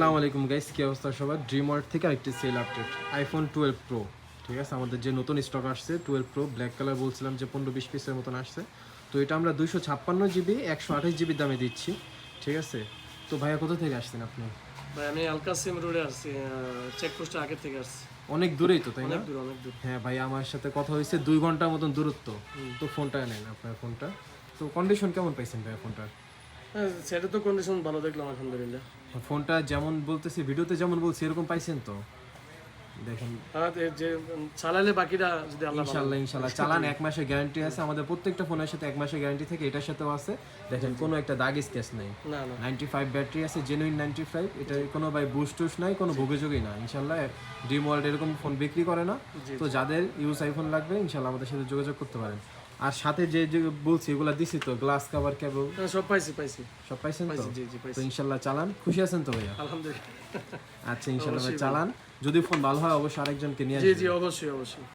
আসসালামু আলাইকুম গাইস, কি অবস্থা সবার? ড্রিম ওয়ার্ল্ড থেকে আরেকটি সেল আপডেট আইফোন 12 প্রো। ঠিক আছে, আমাদের যে নতুন স্টক আসছে 12 প্রো ব্ল্যাক কালার, বলছিলাম যে 15-20 পিসের মতন আসছে। তো এটা আমরা 256 জিবি 128 জিবি দামে দিচ্ছি। ঠিক আছে, তো ভাইয়া কোথা থেকে আসছেন আপনি? ভাই আমি আলকাসিম রোডে আসছি, চেকপোস্টের আগে থেকে আসছি। অনেক দূরেই তো, তাই না? অনেক দূর, অনেক দূর। হ্যাঁ ভাই, আমার সাথে কথা হয়েছে 2 ঘন্টার মতন দূরত্ব। তো ফোনটা নেন, আপনার ফোনটা। তো কন্ডিশন কেমন পাইছেন ভাইয়া ফোনটার? হ্যাঁ, সেটা তো কন্ডিশন ভালো দেখলাম আলহামদুলিল্লাহ। ফোনটা যেমন বলতেছি ভিডিওতে, যেমন বলছি এরকম পাইছেন তো? দেখেন, আর যে চালালে বাকিটা যদি আল্লাহ ভালো ইনশাল্লাহ ইনশাল্লাহ চালান। 1 মাসের গ্যারান্টি আছে আমাদের প্রত্যেকটা ফোনের সাথে, 1 মাসের গ্যারান্টি থেকে এটার সাথেও আছে। দেখেন, কোনো একটা দাগ স্কেচ নেই। না না 95 ব্যাটারি আছে, জেনুইন 95। এটা কোনো ভাই বুস্ট টুস নাই, কোনো ভোগেযোগই না ইনশাল্লাহ। ড্রিম ওয়ার্ল্ড এরকম ফোন বিক্রি করে না। তো যাদের ইউজ আইফোন লাগবে ইনশাল্লাহ আমাদের সাথে যোগাযোগ করতে পারেন। আর সাথে যে যে বলছি এগুলা দিছি তো, গ্লাস কভার, কেবল হ্যাঁ, সব পাইছি পাইছি সব পাইছেন তো? জি জি তো পাইছি ইনশাল্লাহ চালান, খুশি আছেন তো ভাইয়া? আলহামদুলিল্লাহ। আচ্ছা ইনশাল্লাহ ভাই চালান, যদি ফোন ভালো হয় অবশ্যই আরেকজনকে নিয়ে জি আসবেন। জি অবশ্যই অবশ্যই।